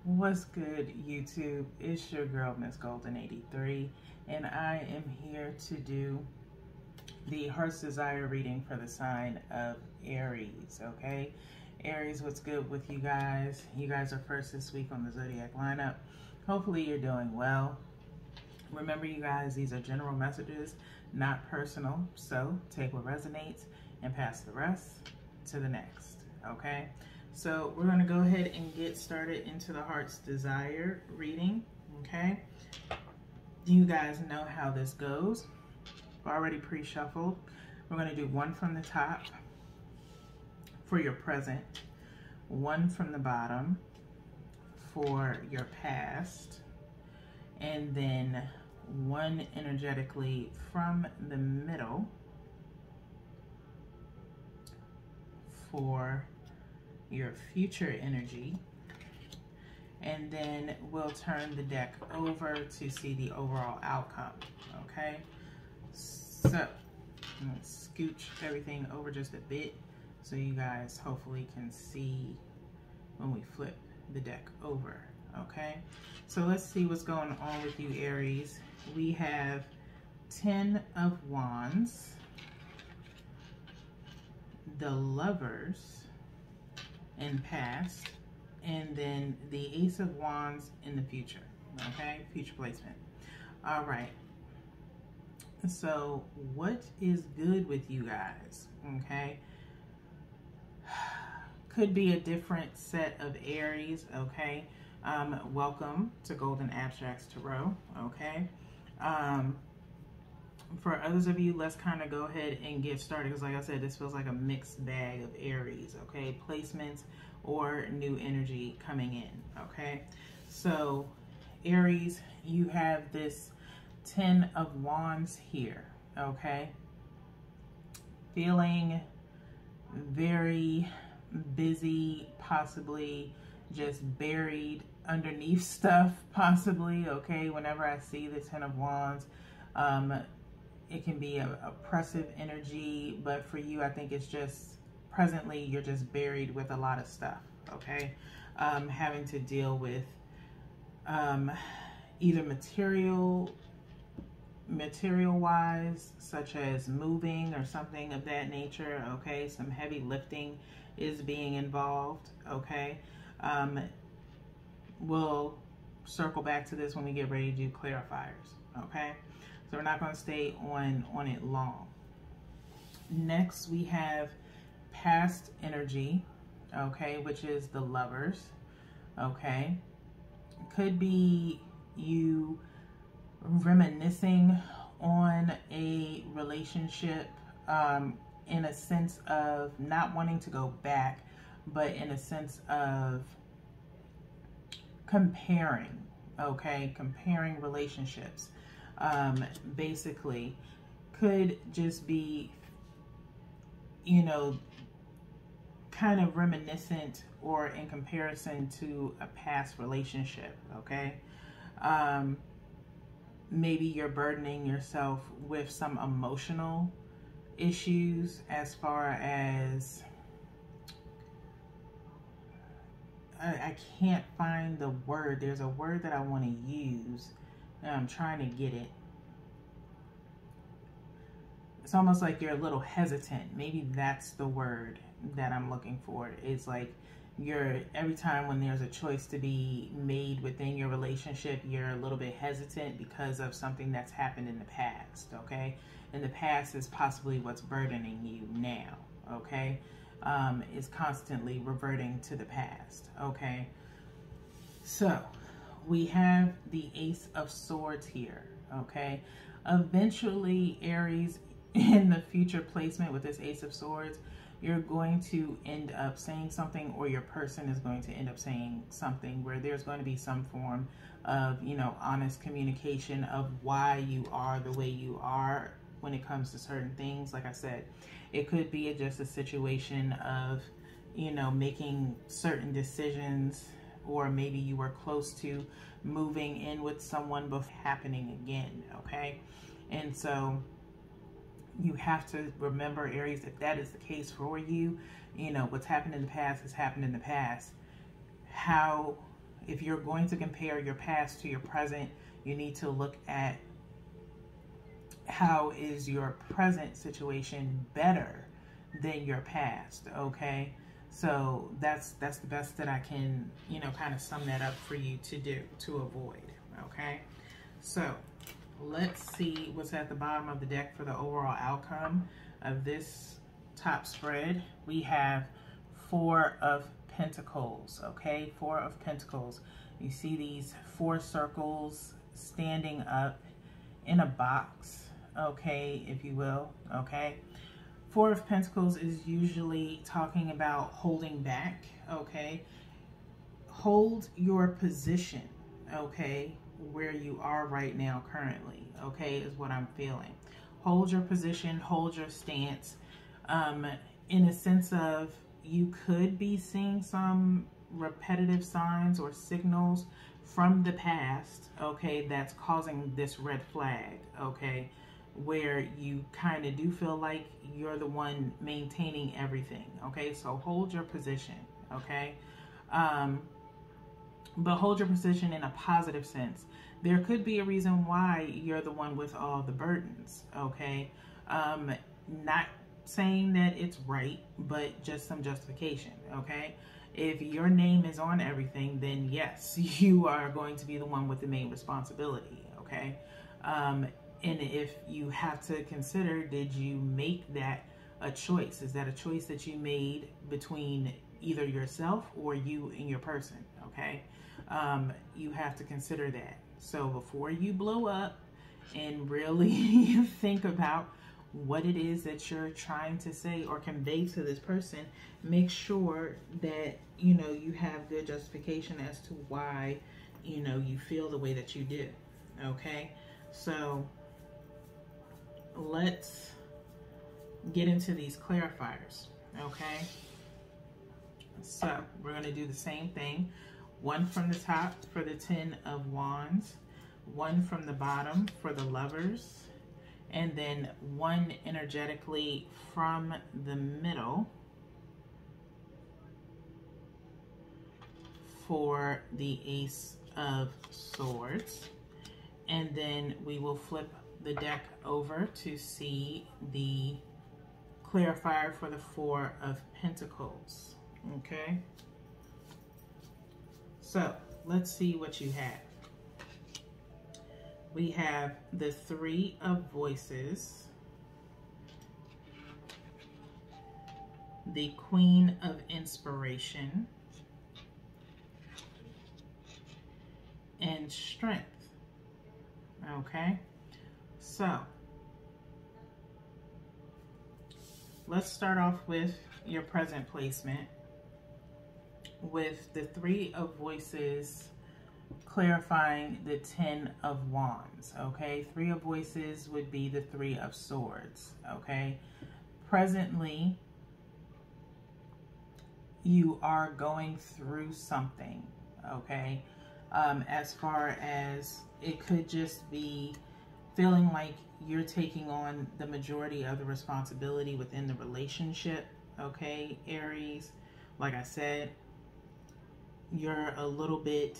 What's good, YouTube? It's your girl, Miss Golden 83, and I am here to do the Heart's Desire reading for the sign of Aries, okay? Aries, what's good with you guys? You guys are first this week on the Zodiac lineup. Hopefully you're doing well. Remember, you guys, these are general messages, not personal, so take what resonates and pass the rest to the next, okay? So we're going to go ahead and get started into the Heart's Desire reading, okay? You guys know how this goes. Already pre-shuffled. We're going to do one from the top for your present, one from the bottom for your past, and then one energetically from the middle for your future energy, and then we'll turn the deck over to see the overall outcome, okay? So let's scooch everything over just a bit so you guys hopefully can see when we flip the deck over, okay? So let's see what's going on with you, Aries. We have 10 of Wands, the Lovers in past, and then the Ace of Wands in the future, okay? Future placement. All right. So what is good with you guys, okay? Could be a different set of Aries, okay? Welcome to Golden Abstracts Tarot, okay? For others of you, let's kind of go ahead and get started, because like I said, this feels like a mixed bag of Aries, okay? Placements or new energy coming in, okay? So Aries, you have this 10 of Wands here, okay? Feeling very busy, possibly just buried underneath stuff, possibly, okay? Whenever I see the 10 of Wands, it can be a oppressive energy, but for you, I think it's just presently you're just buried with a lot of stuff, okay? Having to deal with either material-wise, such as moving or something of that nature, okay? Some heavy lifting is being involved, okay? We'll circle back to this when we get ready to do clarifiers, okay? So we're not going to stay on it long. Next, we have past energy, okay, which is the Lovers, okay? Could be you reminiscing on a relationship in a sense of not wanting to go back, but in a sense of comparing, okay? Comparing relationships. Basically, could just be, you know, kind of reminiscent or in comparison to a past relationship, okay? Maybe you're burdening yourself with some emotional issues as far as, I can't find the word. There's a word that I want to use, and I'm trying to get it. It's almost like you're a little hesitant. Maybe that's the word that I'm looking for. It's like every time when there's a choice to be made within your relationship, you're a little bit hesitant because of something that's happened in the past, okay? And the past is possibly what's burdening you now, okay? Is constantly reverting to the past, okay? So we have the Ace of Swords here, okay? Eventually, Aries, in the future placement with this Ace of Swords, you're going to end up saying something, or your person is going to end up saying something where there's going to be some form of, you know, honest communication of why you are the way you are when it comes to certain things. Like I said, it could be just a situation of, you know, making certain decisions, or maybe you were close to moving in with someone before happening again, okay? And so you have to remember, Aries, if that is the case for you, you know, what's happened in the past has happened in the past. How if you're going to compare your past to your present, you need to look at how is your present situation better than your past, okay? So that's the best that I can, you know, kind of sum that up for you to do, to avoid, okay? So let's see what's at the bottom of the deck for the overall outcome of this top spread. We have 4 of Pentacles, okay? 4 of Pentacles. You see these 4 circles standing up in a box, okay, if you will, okay? 4 of Pentacles is usually talking about holding back, okay? Hold your position, okay, where you are right now currently, okay, is what I'm feeling. Hold your position, hold your stance, in a sense of you could be seeing some repetitive signs or signals from the past, okay, that's causing this red flag, okay, where you kind of do feel like you're the one maintaining everything, okay? So hold your position, okay? But hold your position in a positive sense. There could be a reason why you're the one with all the burdens, okay? Not saying that it's right, but just some justification, okay? If your name is on everything, then yes, you are going to be the one with the main responsibility, okay? And if you have to consider, did you make that a choice? Is that a choice that you made between either yourself or you and your person, okay? You have to consider that. So before you blow up and really think about what it is that you're trying to say or convey to this person, make sure that, you know, you have good justification as to why, you know, you feel the way that you do, okay? So let's get into these clarifiers, okay? So we're going to do the same thing. 1 from the top for the 10 of Wands, 1 from the bottom for the Lovers, and then 1 energetically from the middle for the Ace of Swords. And then we will flip the deck over to see the clarifier for the 4 of Pentacles, okay? So let's see what you have. We have the 3 of Voices, the Queen of Inspiration, and Strength, okay? So let's start off with your present placement with the 3 of Voices clarifying the 10 of Wands, okay? 3 of Voices would be the 3 of Swords, okay? Presently, you are going through something, okay? As far as it could just be feeling like you're taking on the majority of the responsibility within the relationship, okay, Aries? Like I said, you're a little bit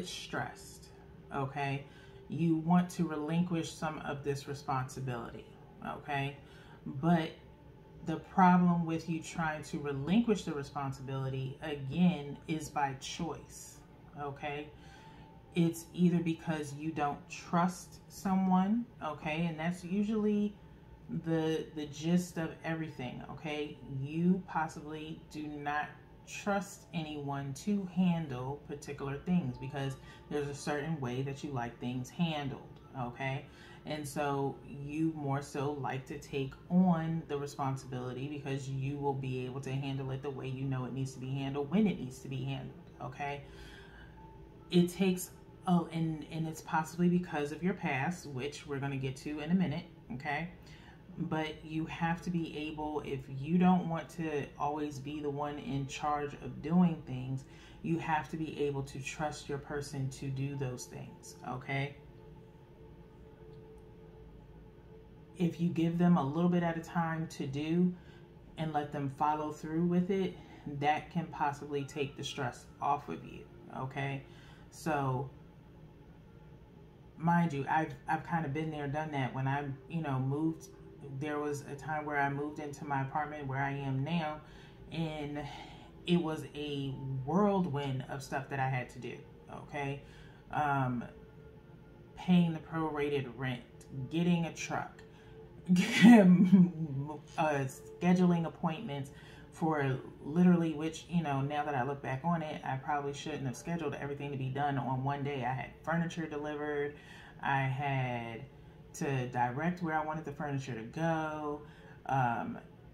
stressed, okay? You want to relinquish some of this responsibility, okay? But the problem with you trying to relinquish the responsibility, again, is by choice, okay? It's either because you don't trust someone, okay? And that's usually the gist of everything, okay? You possibly do not trust anyone to handle particular things because there's a certain way that you like things handled, okay? And so you more so like to take on the responsibility because you will be able to handle it the way you know it needs to be handled when it needs to be handled, okay? It takes, and it's possibly because of your past, which we're going to get to in a minute, okay? But you have to be able, if you don't want to always be the one in charge of doing things, you have to be able to trust your person to do those things, okay? If you give them a little bit at a time to do, and let them follow through with it, that can possibly take the stress off of you. Okay, so mind you, I've kind of been there, done that. When I moved, there was a time where I moved into my apartment where I am now, and it was a whirlwind of stuff that I had to do. Okay, paying the prorated rent, getting a truck, scheduling appointments for literally, which, now that I look back on it, I probably shouldn't have scheduled everything to be done on one day. I had furniture delivered. I had to direct where I wanted the furniture to go.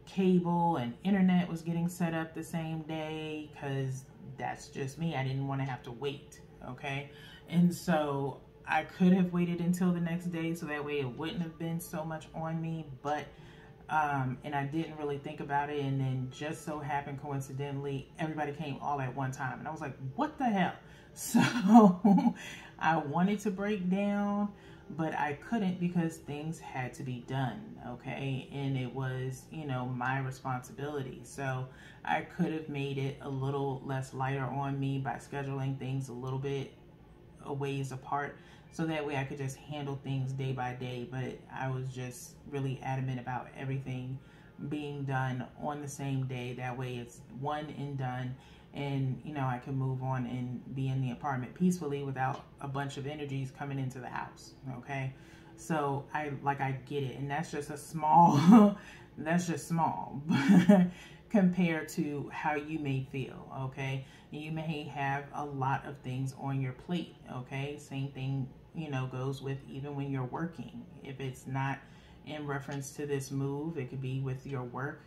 Cable and internet was getting set up the same day, because that's just me. I didn't want to have to wait. Okay. And so I could have waited until the next day, so that way it wouldn't have been so much on me, but and I didn't really think about it, and then just so happened, coincidentally, everybody came all at one time, and I was like, what the hell? So I wanted to break down, but I couldn't, because things had to be done. Okay, and it was, my responsibility. So I could have made it a little less lighter on me by scheduling things a little bit a ways apart, so that way I could just handle things day by day. But I was just really adamant about everything being done on the same day. That way it's one and done, and I can move on and be in the apartment peacefully without a bunch of energies coming into the house. Okay, so I get it, and that's just a small that's just small compared to how you may feel. Okay, you may have a lot of things on your plate. Okay, same thing goes with even when you're working. If it's not in reference to this move, it could be with your work,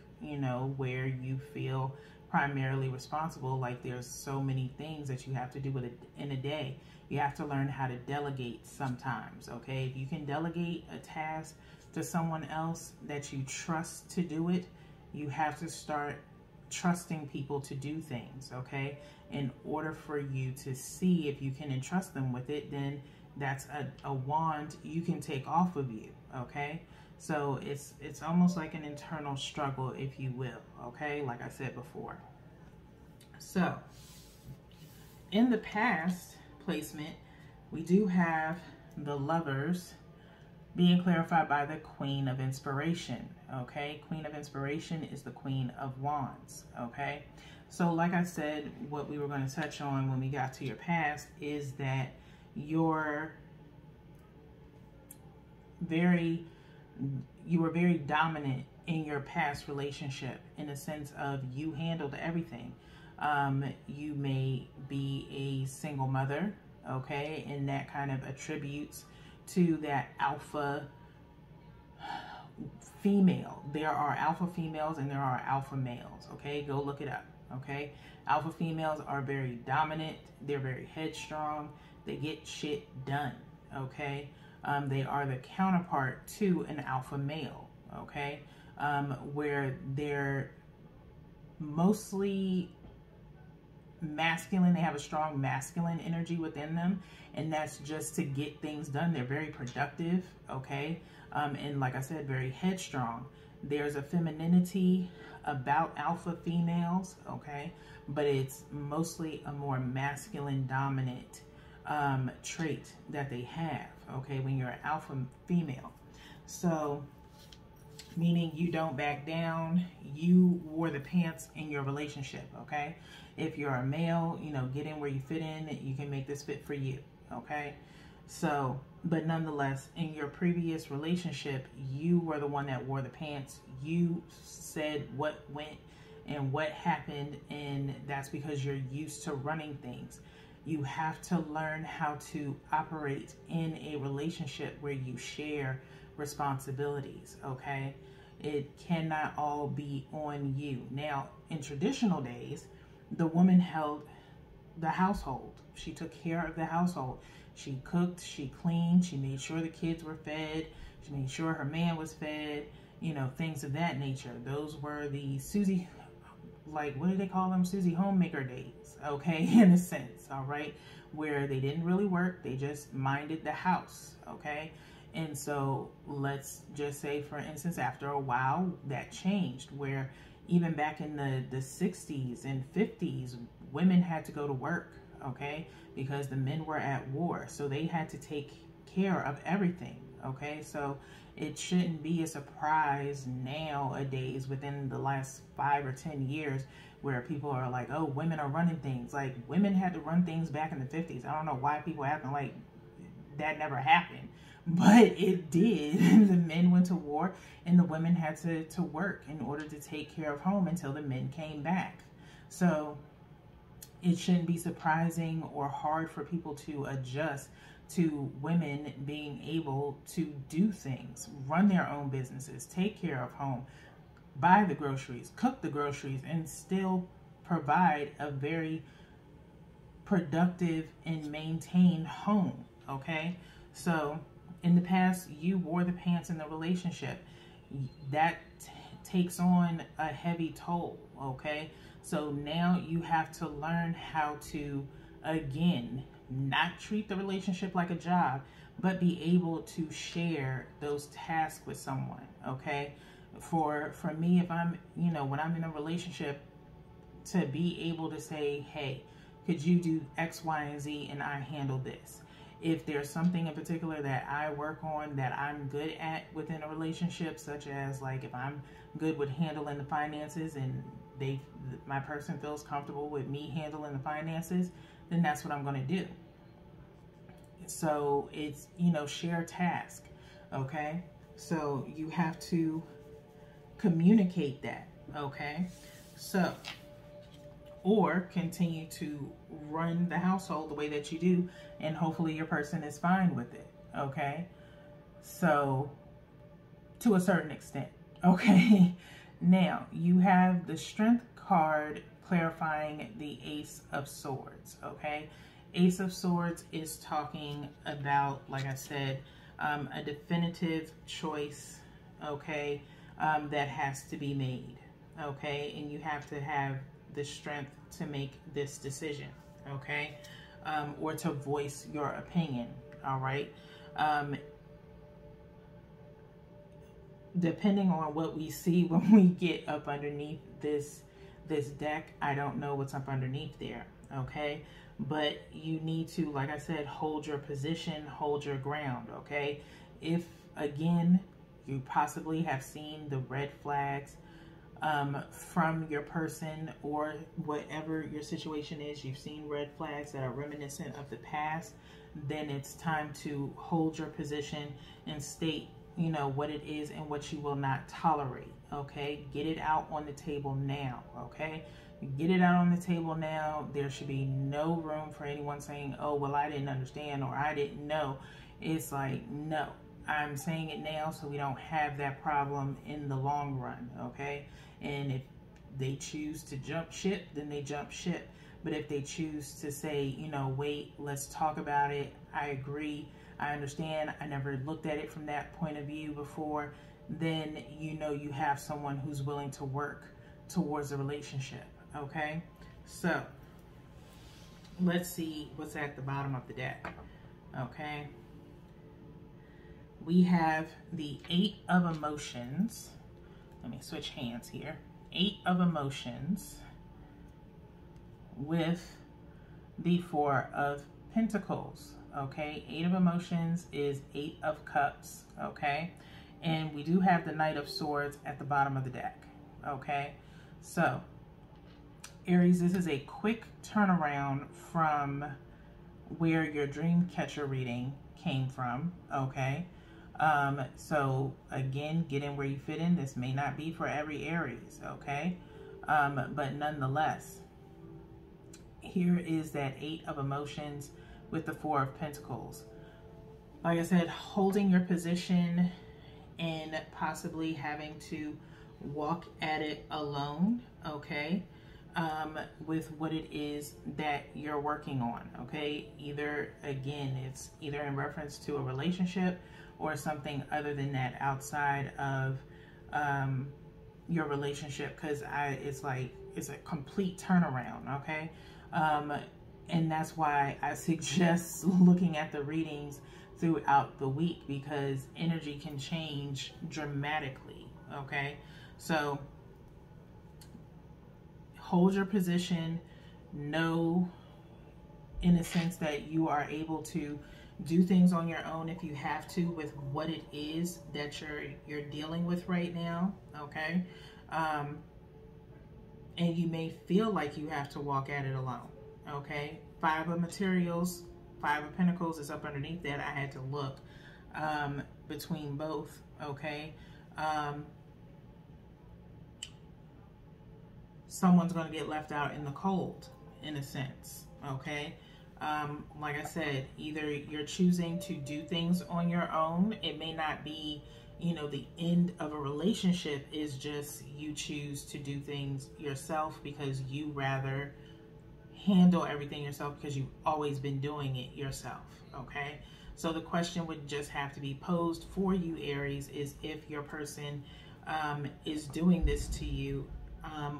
where you feel primarily responsible. Like, there's so many things that you have to do with it in a day. You have to learn how to delegate sometimes. Okay, if you can delegate a task to someone else that you trust to do it, you have to start trusting people to do things. Okay, in order for you to see if you can entrust them with it, then that's a wand you can take off of you. Okay, so it's almost like an internal struggle, if you will. Okay, like I said before. So in the past placement, we do have the Lovers being clarified by the Queen of Inspiration. Okay, Queen of Inspiration is the Queen of Wands. Okay, so like I said, what we were going to touch on when we got to your past is that you were very dominant in your past relationship, in the sense of you handled everything. You may be a single mother, okay, and that kind of attributes to that alpha female. There are alpha females and there are alpha males. Okay, go look it up. Okay, alpha females are very dominant. They're very headstrong. They get shit done. Okay, they are the counterpart to an alpha male. Okay, where they're mostly masculine. They have a strong masculine energy within them, and that's just to get things done. They're very productive. Okay, and like I said, very headstrong. There's a femininity about alpha females. Okay, but it's mostly a more masculine dominant trait that they have. Okay, when you're an alpha female. So meaning you don't back down, you wore the pants in your relationship. Okay, if you're a male, get in where you fit in. You can make this fit for you. Okay, so but nonetheless, in your previous relationship, you were the one that wore the pants. You said what went and what happened, and that's because you're used to running things. You have to learn how to operate in a relationship where you share responsibilities. Okay, it cannot all be on you. Now, in traditional days, the woman held the household. She took care of the household. She cooked, she cleaned, she made sure the kids were fed, she made sure her man was fed, things of that nature. Those were the Susie, like, what do they call them? Susie homemaker days. Okay, in a sense. All right, where they didn't really work, they just minded the house. Okay, and so let's just say, for instance, after a while that changed, where even back in the 60s and 50s, women had to go to work, okay, because the men were at war. So they had to take care of everything, okay? So it shouldn't be a surprise nowadays within the last 5 or 10 years where people are like, oh, women are running things. Like, women had to run things back in the 50s. I don't know why people acting like that never happened, but it did. The men went to war and the women had to work in order to take care of home until the men came back. So it shouldn't be surprising or hard for people to adjust to women being able to do things, run their own businesses, take care of home, buy the groceries, cook the groceries, and still provide a very productive and maintained home, okay? So in the past, you wore the pants in the relationship. That takes on a heavy toll, okay? So now you have to learn how to, again, not treat the relationship like a job, but be able to share those tasks with someone, okay? For me, if I'm, when I'm in a relationship, to be able to say, hey, could you do X, Y, and Z, and I handle this? If there's something in particular that I work on that I'm good at within a relationship, such as like if I'm good with handling the finances and my person feels comfortable with me handling the finances, then that's what I'm going to do. So it's, share task, okay? So you have to communicate that, okay? So, or continue to run the household the way that you do, and hopefully your person is fine with it, okay? So, to a certain extent, okay? Now, you have the Strength card clarifying the Ace of Swords, okay? Ace of Swords is talking about, like I said, a definitive choice, okay, that has to be made, okay? And you have to have the strength to make this decision, okay? Or to voice your opinion, all right? Depending on what we see when we get up underneath this deck, I don't know what's up underneath there, okay? But you need to, like I said, hold your position, hold your ground, okay? If, again, you possibly have seen the red flags from your person, or whatever your situation is, you've seen red flags that are reminiscent of the past, then it's time to hold your position and state, what it is and what you will not tolerate, okay? Get it out on the table now, okay? Get it out on the table now. There should be no room for anyone saying, oh, well, I didn't understand, or I didn't know. It's like, no, I'm saying it now so we don't have that problem in the long run, okay? And if they choose to jump ship, then they jump ship. But if they choose to say, wait, let's talk about it, I agree, I understand, I never looked at it from that point of view before, then you have someone who's willing to work towards a relationship, okay? So let's see what's at the bottom of the deck, okay? We have the 8 of Emotions. Let me switch hands here. 8 of Emotions with the 4 of Pentacles, okay? 8 of Emotions is 8 of Cups, okay? And we do have the Knight of Swords at the bottom of the deck, okay? So, Aries, this is a quick turnaround from where your dream catcher reading came from, okay? So again, get in where you fit in. This may not be for every Aries, okay? But nonetheless, here is that 8 of Emotions with the 4 of Pentacles. Like I said, holding your position and possibly having to walk at it alone, okay? With what it is that you're working on, okay? Either, again, it's either in reference to a relationship or something other than that outside of your relationship, because it's a complete turnaround, okay? And that's why I suggest looking at the readings throughout the week, because energy can change dramatically, okay? So hold your position. Know, in a sense, that you are able to do things on your own if you have to with what it is that you're dealing with right now. Okay. And you may feel like you have to walk at it alone. Okay. 5 of materials, 5 of pentacles is up underneath that. I had to look between both. Okay. Someone's going to get left out in the cold, in a sense. Okay. Like I said, either you're choosing to do things on your own. It may not be, you know, the end of a relationship is just you choose to do things yourself because you rather handle everything yourself because you've always been doing it yourself. Okay. So the question would just have to be posed for you, Aries, is if your person is doing this to you,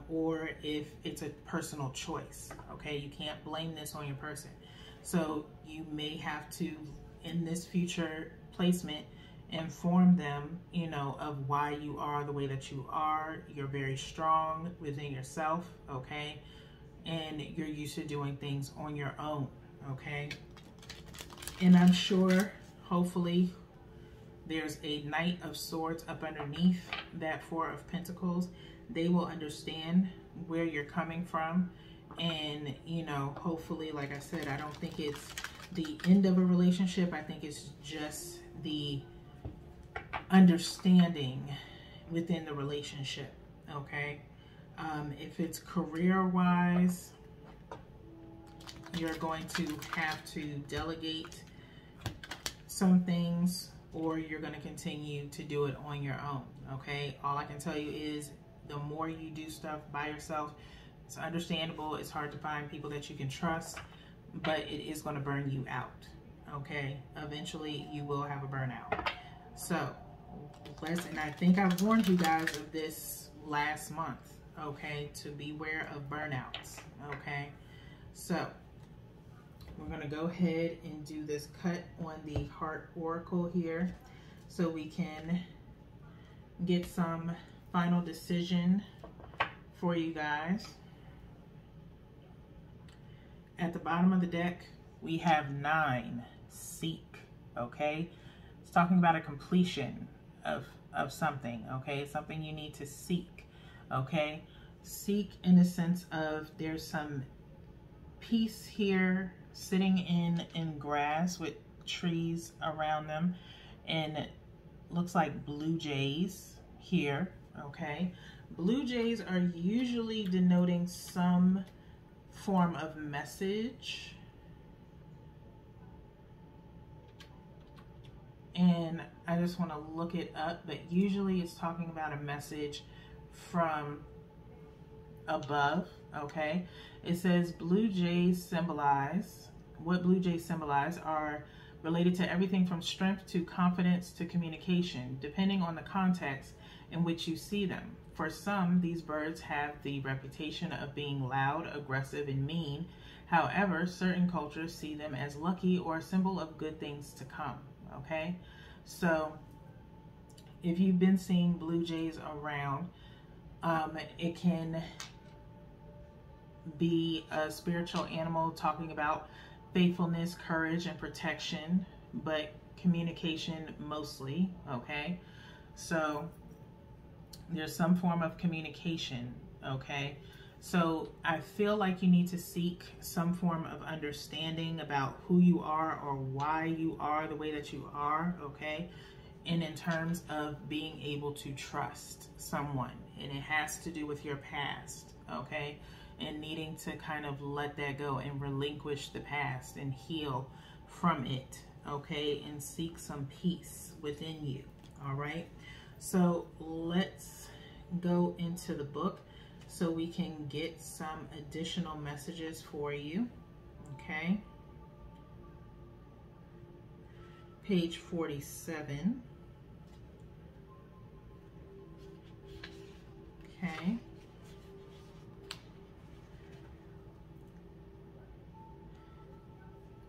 or if it's a personal choice. Okay. You can't blame this on your person. So you may have to, in this future placement, inform them, you know, of why you are the way that you are. You're very strong within yourself, okay? And you're used to doing things on your own, okay? And I'm sure, hopefully, there's a Knight of Swords up underneath that 4 of Pentacles. They will understand where you're coming from. And, you know, hopefully, like I said, I don't think it's the end of a relationship. I think it's just the understanding within the relationship, okay? If it's career-wise, you're going to have to delegate some things, or you're going to continue to do it on your own, okay? All I can tell you is the more you do stuff by yourself, it's understandable. It's hard to find people that you can trust, but it is going to burn you out, okay? Eventually, you will have a burnout. So, and I think I've warned you guys of this last month, okay? To beware of burnouts, okay? So, we're going to go ahead and do this cut on the Heart Oracle here so we can get some final decision for you guys. At the bottom of the deck, we have 9, seek, okay? It's talking about a completion of something, okay? Something you need to seek, okay? Seek in the sense of there's some peace here, sitting in grass with trees around them, and it looks like blue jays here, okay? Blue jays are usually denoting some form of message, and I just want to look it up, but usually it's talking about a message from above, okay? It says blue jays symbolize, what blue jays symbolize are related to everything from strength to confidence to communication, depending on the context in which you see them. For some, these birds have the reputation of being loud, aggressive, and mean. However, certain cultures see them as lucky or a symbol of good things to come, okay? So, if you've been seeing blue jays around, it can be a spiritual animal talking about faithfulness, courage, and protection, but communication mostly, okay? So, there's some form of communication, okay? So I feel like you need to seek some form of understanding about who you are or why you are the way that you are, okay? And in terms of being able to trust someone, and it has to do with your past, okay? And needing to kind of let that go and relinquish the past and heal from it, okay? And seek some peace within you, all right? So let's go into the book so we can get some additional messages for you, okay? Page 47. Okay.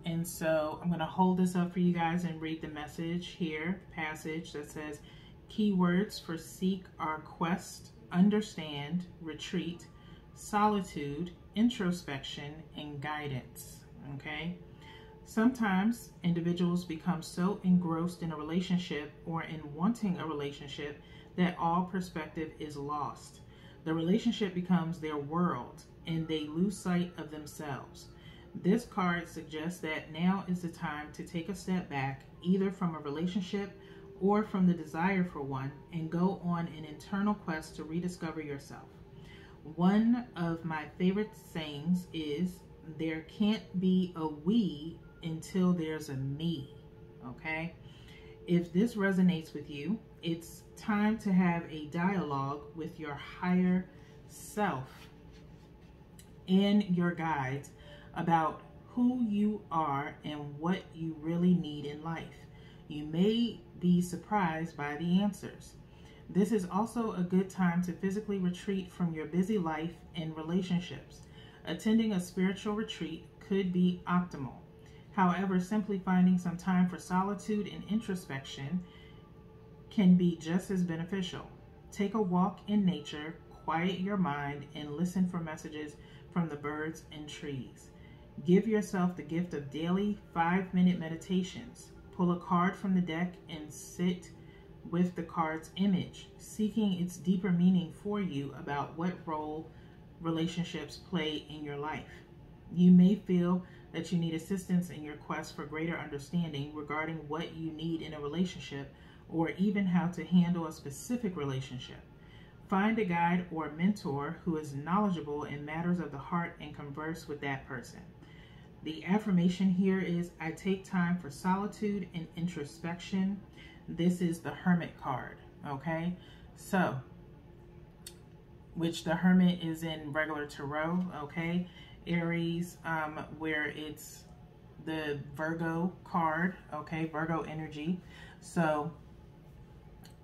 And so I'm going to hold this up for you guys and read the message here, passage that says, keywords for seek are quest, understand, retreat, solitude, introspection, and guidance. Okay? Sometimes individuals become so engrossed in a relationship or in wanting a relationship that all perspective is lost. The relationship becomes their world and they lose sight of themselves. This card suggests that now is the time to take a step back, either from a relationship or from the desire for one, and go on an internal quest to rediscover yourself. One of my favorite sayings is, there can't be a we until there's a me. Okay? If this resonates with you, it's time to have a dialogue with your higher self and your guides about who you are and what you really need in life. You may be surprised by the answers. This is also a good time to physically retreat from your busy life and relationships. Attending a spiritual retreat could be optimal. However, simply finding some time for solitude and introspection can be just as beneficial. Take a walk in nature, quiet your mind, and listen for messages from the birds and trees. Give yourself the gift of daily 5-minute meditations. Pull a card from the deck and sit with the card's image, seeking its deeper meaning for you about what role relationships play in your life. You may feel that you need assistance in your quest for greater understanding regarding what you need in a relationship, or even how to handle a specific relationship. Find a guide or mentor who is knowledgeable in matters of the heart and converse with that person. The affirmation here is, I take time for solitude and introspection. This is the Hermit card, okay? So, which the Hermit is in regular tarot, okay? Aries, where it's the Virgo card, okay? Virgo energy. So,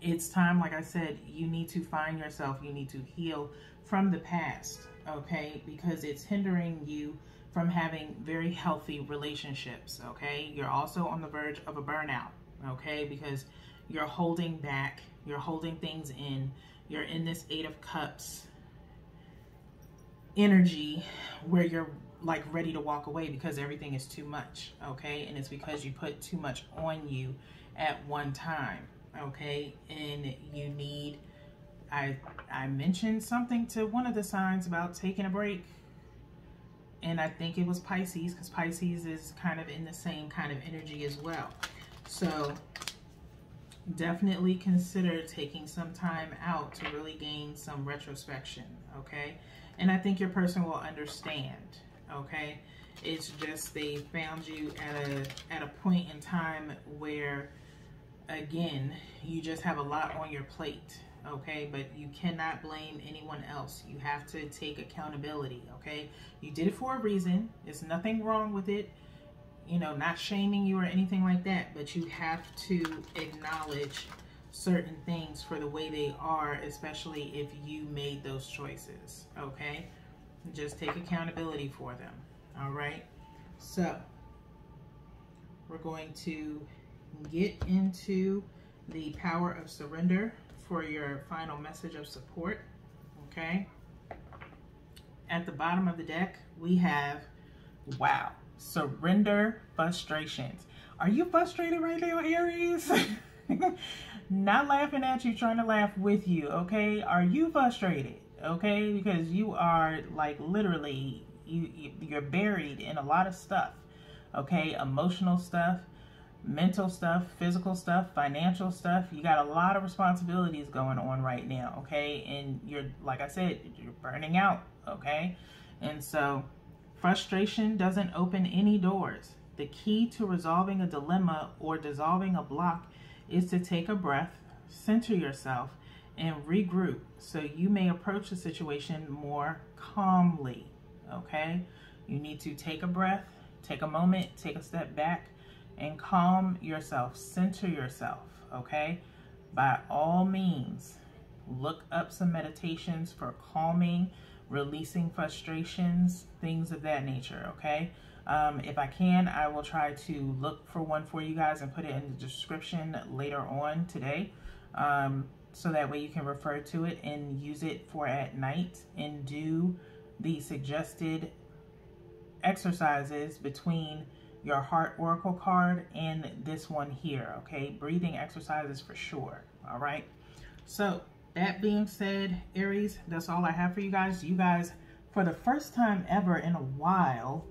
it's time, like I said, you need to find yourself. You need to heal from the past, okay? Because it's hindering you from having very healthy relationships, okay? You're also on the verge of a burnout, okay? Because you're holding back, you're holding things in, you're in this 8 of Cups energy where you're like ready to walk away because everything is too much, okay? And it's because you put too much on you at one time, okay? And you need, I mentioned something to one of the signs about taking a break, and I think it was Pisces, because Pisces is kind of in the same kind of energy as well. So definitely consider taking some time out to really gain some retrospection, okay? And I think your person will understand, okay? It's just they found you at a point in time where, again, you just have a lot on your plate, okay? But you cannot blame anyone else. You have to take accountability, okay? You did it for a reason. There's nothing wrong with it. You know, not shaming you or anything like that, but you have to acknowledge certain things for the way they are, especially if you made those choices, okay? Just take accountability for them, all right? So, we're going to get into the power of surrender for your final message of support, okay? At the bottom of the deck, we have, wow, surrender frustrations. Are you frustrated right now, Aries? Not laughing at you, trying to laugh with you, okay? Are you frustrated, okay? Because you are like literally, you're buried in a lot of stuff, okay? Emotional stuff, mental stuff, physical stuff, financial stuff. You got a lot of responsibilities going on right now, okay? And you're, like I said, you're burning out, okay? And so frustration doesn't open any doors. The key to resolving a dilemma or dissolving a block is to take a breath, center yourself, and regroup so you may approach the situation more calmly, okay? You need to take a breath, take a moment, take a step back, and calm yourself, center yourself, okay? By all means, look up some meditations for calming, releasing frustrations, things of that nature, okay? If I can, I will try to look for one for you guys and put it in the description later on today, so that way you can refer to it and use it for at night and do the suggested exercises between your heart oracle card and this one here. Okay, breathing exercises for sure. All right, so that being said, Aries, that's all I have for you guys. You guys, for the first time ever in a while,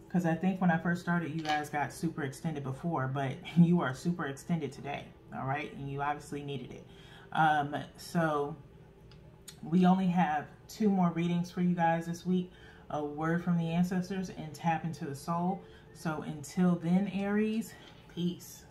because I think when I first started, you guys got super extended before, but you are super extended today. All right, and you obviously needed it. So we only have 2 more readings for you guys this week. A word from the ancestors and tap into the soul. So until then, Aries, peace.